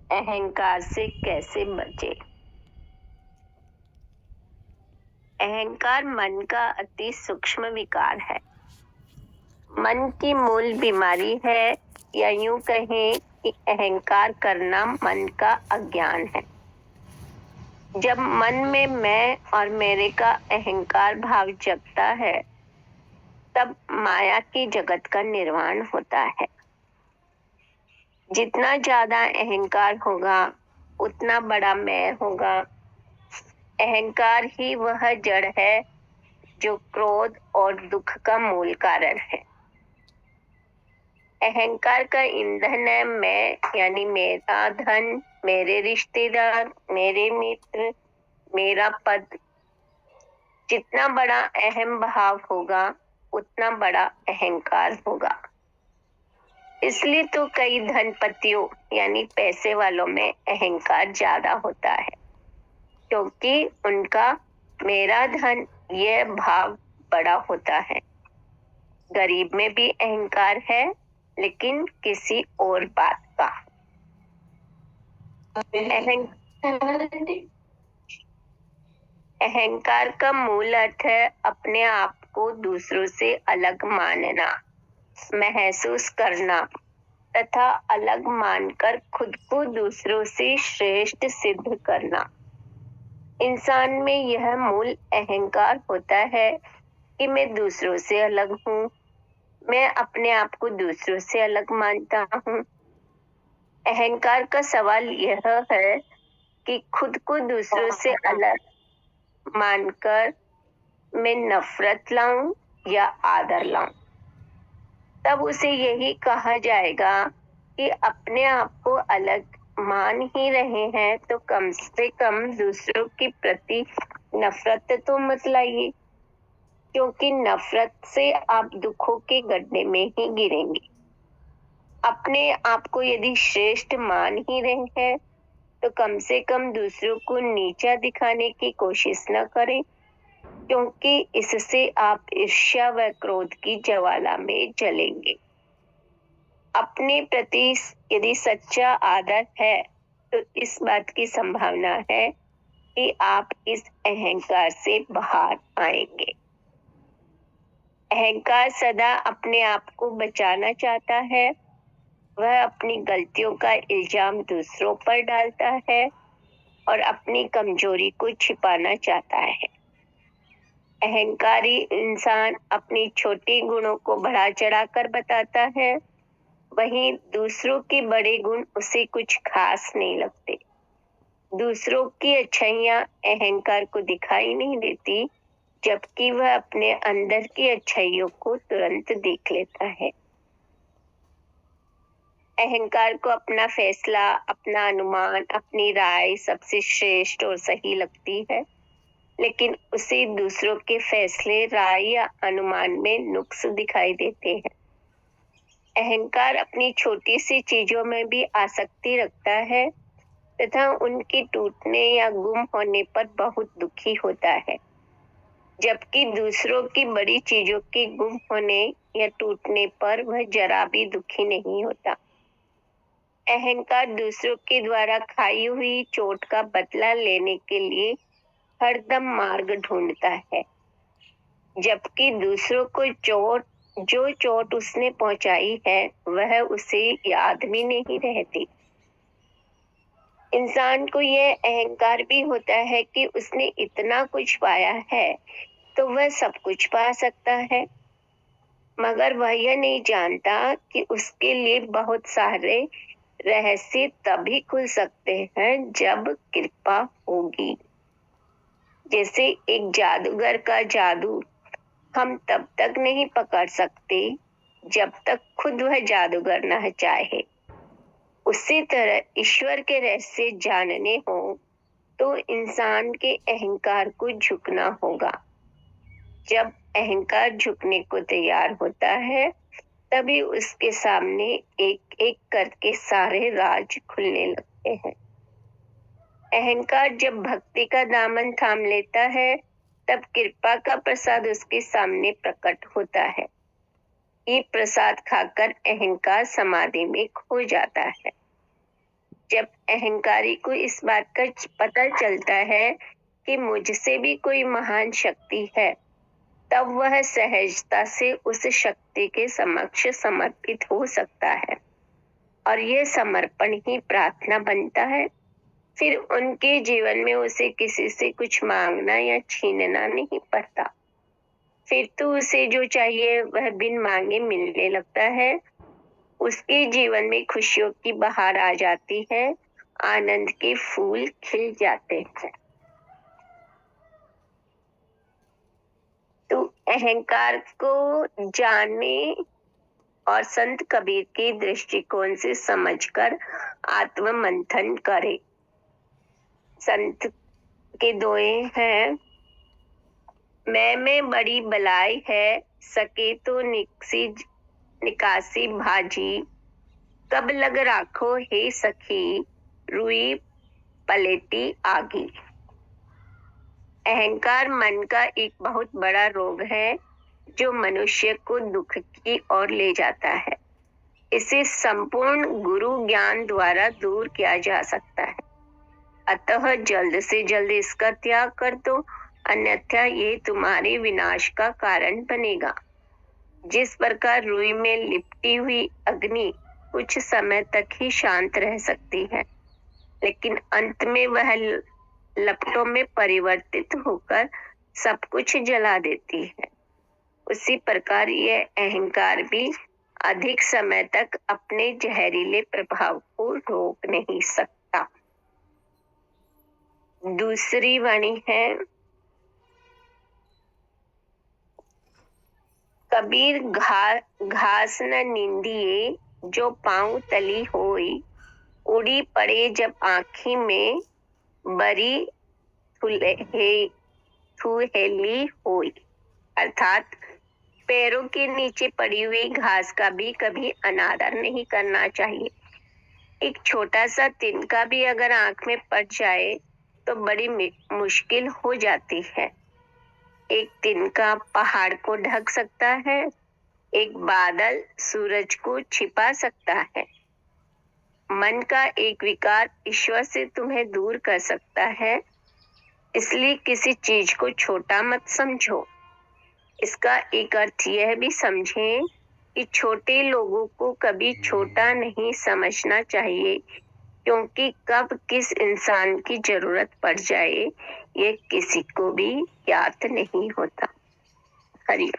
अहंकार से कैसे बचे। अहंकार मन का अति सूक्ष्म विकार है। मन की मूल बीमारी है, या यूं कहें कि अहंकार करना मन का अज्ञान है। जब मन में मैं और मेरे का अहंकार भाव जगता है, तब माया की जगत का निर्माण होता है। जितना ज्यादा अहंकार होगा, उतना बड़ा मैं होगा। अहंकार ही वह जड़ है जो क्रोध और दुख का मूल कारण है। अहंकार का ईंधन है मैं, यानी मेरा धन, मेरे रिश्तेदार, मेरे मित्र, मेरा पद। जितना बड़ा अहम भाव होगा, उतना बड़ा अहंकार होगा। इसलिए तो कई धनपतियों यानी पैसे वालों में अहंकार ज्यादा होता है, क्योंकि उनका मेरा धन यह भाव बड़ा होता है। गरीब में भी अहंकार है, लेकिन किसी और बात का। अहंकार का मूल अर्थ है अपने आप को दूसरों से अलग मानना, महसूस करना तथा अलग मानकर खुद को दूसरों से श्रेष्ठ सिद्ध करना। इंसान में यह मूल अहंकार होता है कि मैं दूसरों से अलग हूँ, मैं अपने आप को दूसरों से अलग मानता हूँ। अहंकार का सवाल यह है कि खुद को दूसरों से अलग मानकर मैं नफरत लाऊं या आदर लाऊं। तब उसे यही कहा जाएगा कि अपने आप को अलग मान ही रहे हैं, तो कम से कम दूसरों के प्रति नफरत तो मत लाइए, क्योंकि नफरत से आप दुखों के गड्ढे में ही गिरेंगे। अपने आप को यदि श्रेष्ठ मान ही रहे हैं, तो कम से कम दूसरों को नीचा दिखाने की कोशिश न करें, क्योंकि इससे आप ईर्ष्या व क्रोध की ज्वाला में जलेंगे। अपने प्रति यदि सच्चा आदर है, तो इस बात की संभावना है कि आप इस अहंकार से बाहर आएंगे। अहंकार सदा अपने आप को बचाना चाहता है। वह अपनी गलतियों का इल्जाम दूसरों पर डालता है और अपनी कमजोरी को छिपाना चाहता है। अहंकारी इंसान अपनी छोटी गुणों को बढ़ा चढ़ाकर बताता है, वहीं दूसरों के बड़े गुण उसे कुछ खास नहीं लगते। दूसरों की अच्छाइयां अहंकार को दिखाई नहीं देती, जबकि वह अपने अंदर की अच्छाइयों को तुरंत देख लेता है। अहंकार को अपना फैसला, अपना अनुमान, अपनी राय सबसे श्रेष्ठ और सही लगती है, लेकिन उसे दूसरों के फैसले, राय या अनुमान में नुक्स दिखाई देते हैं। अहंकार अपनी छोटी सी चीजों में भी आसक्ति रखता है तथा उनके टूटने या गुम होने पर बहुत दुखी होता है, जबकि दूसरों की बड़ी चीजों के गुम होने या टूटने पर वह जरा भी दुखी नहीं होता। अहंकार दूसरों के द्वारा खाई हुई चोट का बदला लेने के लिए हरदम मार्ग ढूंढता है, जबकि दूसरों को जो चोट उसने पहुंचाई है, वह उसे याद भी नहीं रहती। इंसान को यह अहंकार भी होता है कि उसने इतना कुछ पाया है, तो वह सब कुछ पा सकता है, मगर वह यह नहीं जानता कि उसके लिए बहुत सारे रहस्य तभी खुल सकते हैं जब कृपा होगी। जैसे एक जादूगर का जादू हम तब तक नहीं पकड़ सकते जब तक खुद वह जादूगर न चाहे। उसी तरह ईश्वर के रहस्य जानने हो तो इंसान के अहंकार को झुकना होगा। जब अहंकार झुकने को तैयार होता है, तभी उसके सामने एक एक करके सारे राज खुलने लगते हैं। अहंकार जब भक्ति का दामन थाम लेता है, तब कृपा का प्रसाद उसके सामने प्रकट होता है। ये प्रसाद खाकर अहंकार समाधि में खो जाता है। जब अहंकारी को इस बात का पता चलता है कि मुझसे भी कोई महान शक्ति है, तब वह सहजता से उस शक्ति के समक्ष समर्पित हो सकता है और यह समर्पण ही प्रार्थना बनता है। फिर उनके जीवन में उसे किसी से कुछ मांगना या छीनना नहीं पड़ता। फिर तो उसे जो चाहिए वह बिन मांगे मिलने लगता है। उसके जीवन में खुशियों की बहार आ जाती है, आनंद के फूल खिल जाते हैं। तो अहंकार को जानने और संत कबीर के दृष्टिकोण से समझकर आत्म मंथन करे। संत के दोहे हैं, मैं बड़ी बलाई है, सके तो निकासी भाजी, कब लग राखो हे सखी, रुई पलेटी आगी। अहंकार मन का एक बहुत बड़ा रोग है जो मनुष्य को दुख की ओर ले जाता है। इसे संपूर्ण गुरु ज्ञान द्वारा दूर किया जा सकता है। अतः जल्द से जल्द इसका त्याग कर दो, अन्यथा ये तुम्हारे विनाश का कारण बनेगा। जिस प्रकार रुई में लिपटी हुई अग्नि कुछ समय तक ही शांत रह सकती है, लेकिन अंत में वह लपटों में परिवर्तित होकर सब कुछ जला देती है, उसी प्रकार यह अहंकार भी अधिक समय तक अपने जहरीले प्रभाव को रोक नहीं सकता। दूसरी वाणी है, कबीर घास न नींदिए, जो पाँव तली होई, उड़ी पड़े जब आँखी में, बरी थुहेली होई। अर्थात पैरों के नीचे पड़ी हुई घास का भी कभी अनादर नहीं करना चाहिए। एक छोटा सा तिनका भी अगर आंख में पड़ जाए तो बड़ी मुश्किल हो जाती है। एक तिनका पहाड़ को ढक सकता है, एक बादल सूरज को छिपा सकता है। मन का एक विकार ईश्वर से तुम्हें दूर कर सकता है, इसलिए किसी चीज को छोटा मत समझो। इसका एक अर्थ यह भी समझें कि छोटे लोगों को कभी छोटा नहीं समझना चाहिए, क्योंकि कब किस इंसान की जरूरत पड़ जाए ये किसी को भी ज्ञात नहीं होता। हरि